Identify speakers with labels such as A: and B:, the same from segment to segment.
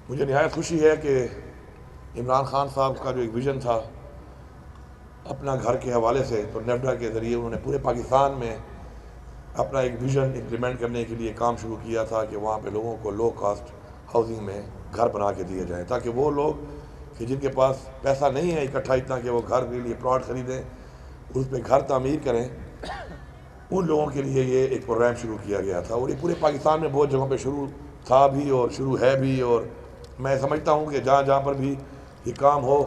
A: مجھے نہایت خوشی ہے کہ عمران خان صاحب کا جو ایک ویژن تھا اپنا گھر کے حوالے سے، تو نیفڈا کے ذریعے انہوں نے پورے پاکستان میں اپنا ایک ویژن امپلیمنٹ کرنے کے لیے کام شروع کیا تھا کہ وہاں پہ لوگوں کو لو کاسٹ ہاؤسنگ میں گھر بنا کے دیے جائیں، تاکہ وہ لوگ کہ جن کے پاس پیسہ نہیں ہے اکٹھا اتنا کہ وہ گھر کے لیے پلاٹ خریدیں، اس پہ گھر تعمیر کریں، ان لوگوں کے لیے یہ ایک پروگرام شروع کیا گیا تھا۔ اور یہ پورے پاکستان میں بہت جگہوں پہ شروع تھا بھی اور شروع ہے بھی، اور میں سمجھتا ہوں کہ جہاں جہاں پر بھی یہ کام ہو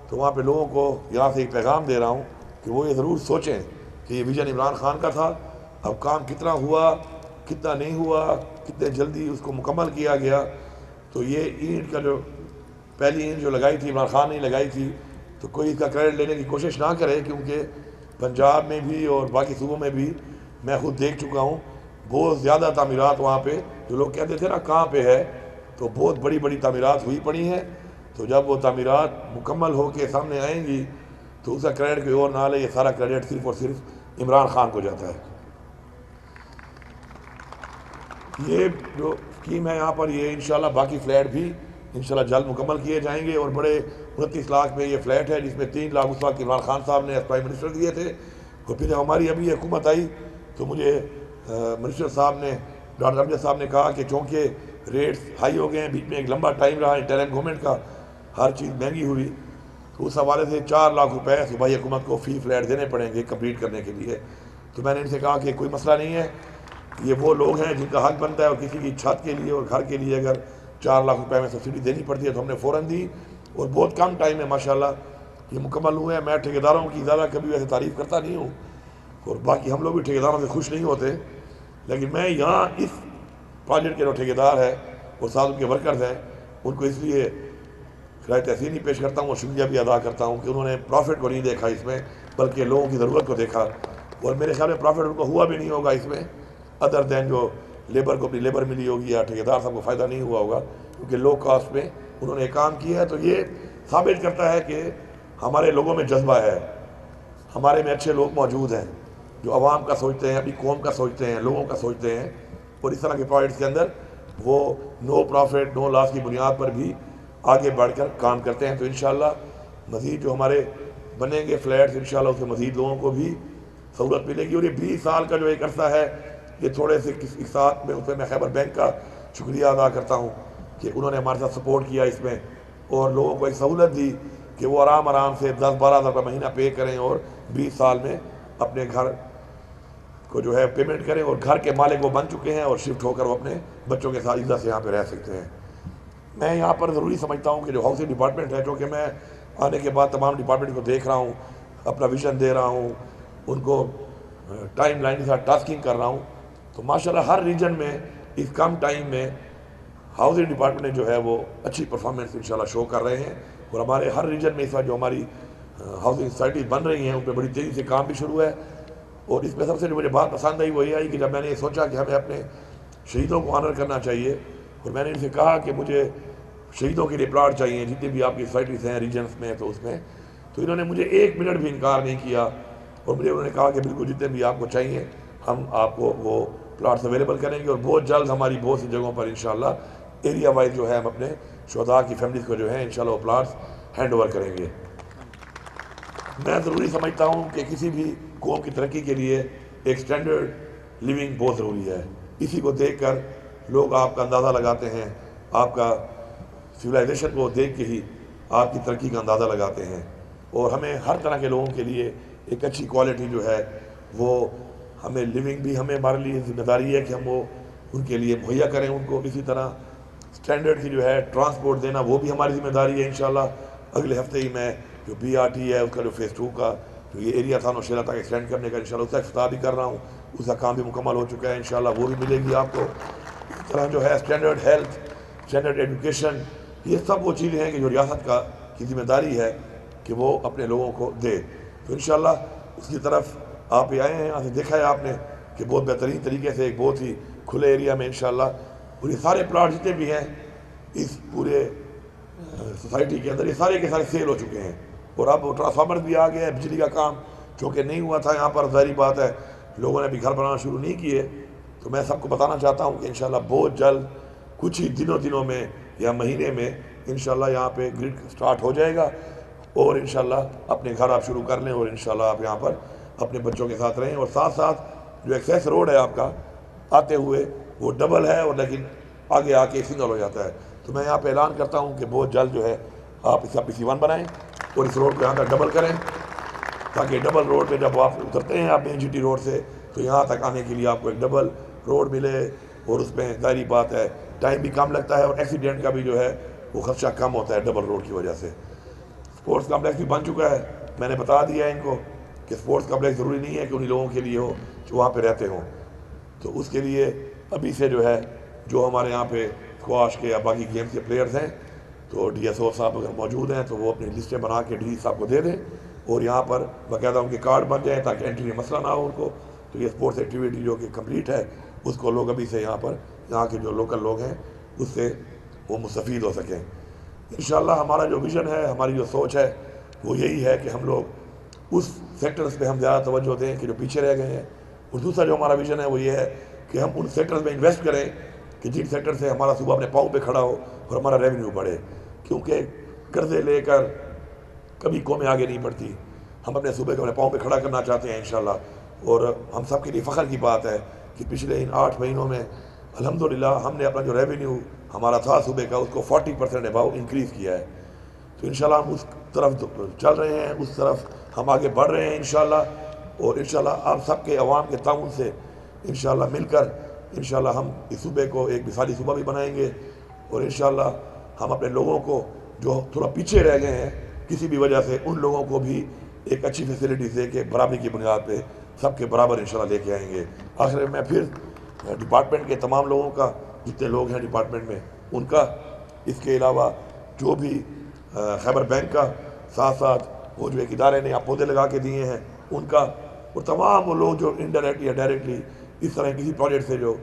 A: تو وہاں پہ لوگوں کو یہاں سے ایک پیغام دے رہا ہوں کہ وہ یہ ضرور سوچیں کہ یہ ویژن عمران خان کا تھا، اب کام کتنا ہوا، کتنا نہیں ہوا، کتنے جلدی اس کو مکمل کیا گیا۔ تو یہ اینٹ کا جو پہلی اینٹ جو لگائی تھی عمران خان نے لگائی تھی، تو کوئی اس کا کریڈٹ لینے کی کوشش نہ کرے، کیونکہ پنجاب میں بھی اور باقی صوبوں میں بھی میں خود دیکھ چکا ہوں بہت زیادہ تعمیرات وہاں پہ، جو لوگ کہتے تھے نا کہاں پہ ہے، تو بہت بڑی بڑی تعمیرات ہوئی پڑی ہیں۔ تو جب وہ تعمیرات مکمل ہو کے سامنے آئیں گی تو اس کا کریڈٹ کوئی اور نہ لے، یہ سارا کریڈٹ صرف اور صرف عمران خان کو جاتا ہے۔ یہ جو اسکیم ہے یہاں پر، یہ انشاءاللہ باقی فلیٹ بھی انشاءاللہ جلد مکمل کیے جائیں گے، اور بڑے 29 لاکھ میں یہ فلیٹ ہے، جس میں 3 لاکھ اس وقت عمران خان صاحب نے ایز پرائم منسٹر دیے تھے۔ اور پھر جب ہماری ابھی حکومت آئی تو مجھے منسٹر صاحب نے، ڈاکٹر امجد صاحب نے کہا کہ چونکہ ریٹس ہائی ہو گئے ہیں، بیچ میں ایک لمبا ٹائم رہا انٹرم گورنمنٹ کا، ہر چیز مہنگی ہوئی، تو اس حوالے سے 4 لاکھ روپے صوبائی حکومت کو فی فلیٹ دینے پڑیں گے کمپلیٹ کرنے کے لیے۔ تو میں نے ان سے کہا کہ کوئی مسئلہ نہیں ہے، یہ وہ لوگ ہیں جن کا حق بنتا ہے، اور کسی کی چھت کے لیے اور گھر کے لیے اگر 4 لاکھ روپے میں سبسڈی دینی پڑتی ہے تو ہم نے فوراً دی، اور بہت کم ٹائم میں ماشاءاللہ یہ مکمل ہوئے ہیں۔ میں ٹھیکیداروں کی زیادہ کبھی ویسے تعریف کرتا نہیں ہوں، اور باقی ہم لوگ بھی ٹھیکیداروں سے خوش نہیں ہوتے، لیکن میں یہاں اس پروجیکٹ کے جو ٹھیکیدار ہیں اور ساتھ ان کے ورکرز ہیں، ان کو اس لیے خراج تحسینی پیش کرتا ہوں اور شکریہ بھی ادا کرتا ہوں کہ انہوں نے پروفٹ کو نہیں دیکھا اس میں، بلکہ لوگوں کی ضرورت کو دیکھا، اور میرے خیال میں پروفٹ ان کو ہوا بھی نہیں ہوگا اس میں، ادر دین جو لیبر کو اپنی لیبر ملی ہوگی یا ٹھیکیدار صاحب کو فائدہ نہیں ہوا ہوگا، کیونکہ لو کاسٹ میں انہوں نے کام کیا ہے۔ تو یہ ثابت کرتا ہے کہ ہمارے لوگوں میں جذبہ ہے، ہمارے میں اچھے لوگ موجود ہیں جو عوام کا سوچتے ہیں، اپنی قوم کا سوچتے ہیں، لوگوں کا سوچتے ہیں، اور اس طرح کے پروجیکٹس کے اندر وہ نو پروفٹ نو لاس کی بنیاد پر بھی آگے بڑھ کر کام کرتے ہیں۔ تو انشاءاللہ مزید جو ہمارے بنیں گے فلیٹس، انشاءاللہ اس میں مزید لوگوں کو بھی سہولت ملے گی۔ اور یہ 20 سال کا جو ایک عرصہ ہے، یہ تھوڑے سے اس ساتھ میں اس میں خیبر بینک کا شکریہ ادا کرتا ہوں کہ انہوں نے ہمارے ساتھ سپورٹ کیا اس میں، اور لوگوں کو ایک سہولت دی کہ وہ آرام سے 10-12 ہزار روپے مہینہ پے کریں اور 20 سال میں اپنے گھر کو جو ہے پیمنٹ کریں، اور گھر کے مالک وہ بن چکے ہیں، اور شفٹ ہو کر وہ اپنے بچوں کے ساتھ عزت سے یہاں پہ رہ سکتے ہیں۔ میں یہاں پر ضروری سمجھتا ہوں کہ جو ہاؤسنگ ڈپارٹمنٹ ہے، چونکہ میں آنے کے بعد تمام ڈپارٹمنٹ کو دیکھ رہا ہوں، اپنا ویژن دے رہا ہوں، ان کو ٹائم لائن کے ساتھ ٹاسکنگ کر رہا ہوں، تو ماشاءاللہ ہر ریجن میں اس کم ٹائم میں ہاؤسنگ ڈپارٹمنٹ جو ہے وہ اچھی پرفارمنس انشاءاللہ شو کر رہے ہیں، اور ہمارے ہر ریجن میں اس وقت جو ہماری ہاؤسنگ سوسائٹیز بن رہی ہیں ان پہ بڑی تیزی سے کام بھی شروع ہے۔ اور اس میں سب سے جو مجھے بات پسند آئی وہ یہ آئی کہ جب میں نے یہ سوچا کہ ہمیں اپنے شہیدوں کو آنر کرنا چاہیے، اور میں نے ان سے کہا کہ مجھے شہیدوں کے لیے پلاٹ چاہیے جتنی بھی آپ کی سوسائٹیز ہیں ریجنس میں، تو اس میں تو انہوں نے مجھے 1 منٹ بھی انکار نہیں کیا، اور مجھے انہوں نے کہا کہ بالکل جتنے بھی آپ کو چاہیے ہم آپ کو وہ پلاٹس اویلیبل کریں گے، اور بہت جلد ہماری بہت سی جگہوں پر انشاءاللہ ایریا وائز جو ہے ہم اپنے شہداء کی فیملیز کو جو ہے انشاءاللہ وہ پلاٹس ہینڈ اوور کریں گے۔ میں ضروری سمجھتا ہوں کہ کسی بھی قوم کی ترقی کے لیے ایک سٹینڈرڈ لیونگ بہت ضروری ہے، اسی کو دیکھ کر لوگ آپ کا اندازہ لگاتے ہیں، آپ کا سویلائزیشن کو دیکھ کے ہی آپ کی ترقی کا اندازہ لگاتے ہیں، اور ہمیں ہر طرح کے لوگوں کے لیے ایک اچھی کوالٹی جو ہے وہ ہمیں لیونگ بھی ہمارے لیے ذمہ داری ہے کہ ہم وہ ان کے لیے مہیا کریں ان کو، اسی طرح سٹینڈرڈ کی جو ہے ٹرانسپورٹ دینا وہ بھی ہماری ذمہ داری ہے۔ انشاءاللہ اگلے ہفتے ہی میں جو BRT ہے اس کا جو فیز 2 کا جو یہ ایریا تھا نوشیرہ تک ایکسٹینڈ کرنے کا انشاءاللہ اس کا افتتاح بھی کر رہا ہوں، اس کا کام بھی مکمل ہو چکا ہے، انشاءاللہ وہ بھی ملے گی آپ کو۔ اس طرح جو ہے سٹینڈرڈ ہیلتھ، سٹینڈرڈ ایجوکیشن، یہ سب وہ چیزیں ہیں کہ جو ریاست کی ذمہ داری ہے کہ وہ اپنے لوگوں کو دے۔ تو انشاءاللہ اس کی طرف آپ آئے ہیں، یہاں سے دیکھا ہے آپ نے کہ بہت بہترین طریقے سے ایک بہت ہی کھلے ایریا میں انشاءاللہ، اور یہ سارے پلاٹ جتنے بھی ہیں اس پورے سوسائٹی کے اندر یہ سارے کے سارے سیل ہو چکے ہیں، اور اب ٹرانسفارمر بھی آ گیا ہے، بجلی کا کام چونکہ نہیں ہوا تھا یہاں پر، ظاہری بات ہے لوگوں نے بھی گھر بنانا شروع نہیں کیے، تو میں سب کو بتانا چاہتا ہوں کہ انشاءاللہ بہت جلد کچھ ہی دنوں میں یا مہینے میں انشاءاللہ یہاں پہ گرڈ سٹارٹ ہو جائے گا، اور انشاءاللہ اپنے گھر آپ شروع کر لیں، اور انشاءاللہ آپ یہاں پر اپنے بچوں کے ساتھ رہیں۔ اور ساتھ ساتھ جو ایکسیس روڈ ہے آپ کا آتے ہوئے وہ ڈبل ہے، اور لیکن آگے آ کے سنگل ہو جاتا ہے، تو میں یہاں پہ اعلان کرتا ہوں کہ بہت جلد جو ہے آپ اس کا PC1 بنائیں اور اس روڈ کو یہاں تک ڈبل کریں، تاکہ ڈبل روڈ پہ جب آپ اترتے ہیں آپ مین GT روڈ سے تو یہاں تک آنے کے لیے آپ کو ایک ڈبل روڈ ملے، اور اس میں ظاہری بات ہے ٹائم بھی کم لگتا ہے، اور ایکسیڈنٹ کا بھی جو ہے وہ خدشہ کم ہوتا ہے ڈبل روڈ کی وجہ سے۔ اسپورٹس کمپلیکس بھی بن چکا ہے، میں نے بتا دیا ہے ان کو کہ اسپورٹس کمپلیکس ضروری نہیں ہے کہ انہی لوگوں کے لیے ہو جو وہاں پہ رہتے ہوں، تو اس کے لیے ابھی سے جو ہے جو ہمارے یہاں پہ اسکواش کے یا باقی گیمز کے پلیئرز ہیں تو DSO صاحب اگر موجود ہیں تو وہ اپنی لسٹیں بنا کے DG صاحب کو دے دیں، اور یہاں پر باقاعدہ ان کے کارڈ بن جائیں تاکہ انٹری میں مسئلہ نہ ہو ان کو۔ تو یہ اسپورٹس ایکٹیویٹی جو کہ کمپلیٹ ہے اس کو لوگ ابھی سے یہاں کے جو لوکل لوگ ہیں اس سے وہ مستفید ہو سکیں۔ انشاءاللہ ہمارا جو ویژن ہے، ہماری جو سوچ ہے وہ یہی ہے کہ ہم لوگ اس سیکٹرز پہ ہم زیادہ توجہ دیں کہ جو پیچھے رہ گئے ہیں، اور دوسرا جو ہمارا ویژن ہے وہ یہ ہے کہ ہم ان سیکٹرز میں انویسٹ کریں کہ جن سیکٹر سے ہمارا صوبہ اپنے پاؤں پہ کھڑا ہو اور ہمارا ریونیو بڑھے، کیونکہ قرضے لے کر کبھی قومیں آگے نہیں بڑھتی۔ ہم اپنے صوبے کو اپنے پاؤں پہ کھڑا کرنا چاہتے ہیں انشاءاللہ، اور ہم سب کے لیے فخر کی بات ہے کہ پچھلے ان 8 مہینوں میں الحمدللہ ہم نے اپنا جو ریونیو ہمارا تھا صوبے کا اس کو 40% اباؤ انکریز کیا ہے، تو انشاءاللہ ہم اس طرف چل رہے ہیں، اس طرف ہم آگے بڑھ رہے ہیں انشاءاللہ، اور انشاءاللہ آپ سب کے عوام کے تعاون سے انشاءاللہ مل کر انشاءاللہ ہم اس صوبے کو ایک مثالی صوبہ بھی بنائیں گے، اور انشاءاللہ ہم اپنے لوگوں کو جو تھوڑا پیچھے رہ گئے ہیں کسی بھی وجہ سے ان لوگوں کو بھی ایک اچھی فیسلٹیز دے کے برابری کی بنیاد پہ سب کے برابر انشاءاللہ لے کے آئیں گے۔ آخر میں پھر ڈپارٹمنٹ کے تمام لوگوں کا، جتنے لوگ ہیں ڈپارٹمنٹ میں ان کا، اس کے علاوہ جو بھی خیبر بینک کا، ساتھ ساتھ وہ جو ایک ادارے نے آپ پودے لگا کے دیے ہیں ان کا، اور تمام وہ لوگ جو انڈائریکٹلی یا ڈائریکٹلی اس طرح کسی پروجیکٹ سے جو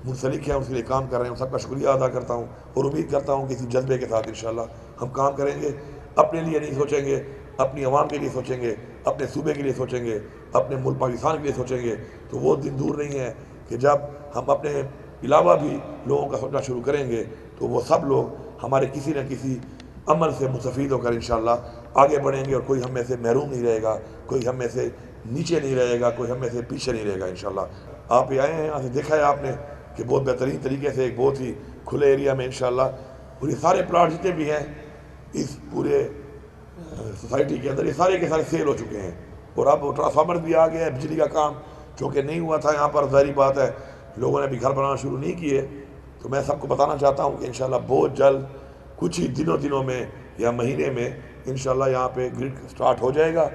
A: منسلک ہیں اس کے لیے کام کر رہے ہیں، ان سب کا شکریہ ادا کرتا ہوں، اور امید کرتا ہوں کہ اسی جذبے کے ساتھ انشاءاللہ ہم کام کریں گے، اپنے لیے نہیں سوچیں گے، اپنی عوام کے لیے سوچیں گے، اپنے صوبے کے لیے سوچیں گے، اپنے ملک پاکستان کے لیے سوچیں گے، تو وہ دن دور نہیں ہے کہ جب ہم اپنے علاوہ بھی لوگوں کا سوچنا شروع کریں گے تو وہ سب لوگ ہمارے کسی نہ کسی عمل سے مستفید ہو کر انشاءاللہ آگے بڑھیں گے، اور کوئی ہم میں سے محروم نہیں رہے گا، کوئی ہم میں سے نیچے نہیں رہے گا، کوئی ہم میں سے پیچھے نہیں رہے گا انشاءاللہ۔ آپ یہ آئے ہیں، یہاں سے دیکھا ہے آپ نے کہ بہت بہترین طریقے سے ایک بہت ہی کھلے ایریا میں انشاءاللہ، اور یہ سارے پلاٹ جتنے بھی ہیں اس پورے سوسائٹی کے اندر یہ سارے کے سارے سیل ہو چکے ہیں، اور اب ٹرانسفارمر بھی آ گیا ہے، بجلی کا کام چونکہ نہیں ہوا تھا یہاں پر، ظاہری بات ہے لوگوں نے بھی گھر بنانا شروع نہیں کیے، تو میں سب کو بتانا چاہتا ہوں کہ انشاءاللہ بہت جلد کچھ ہی دنوں میں یا مہینے میں انشاءاللہ یہاں پہ گرڈ سٹارٹ ہو جائے گا۔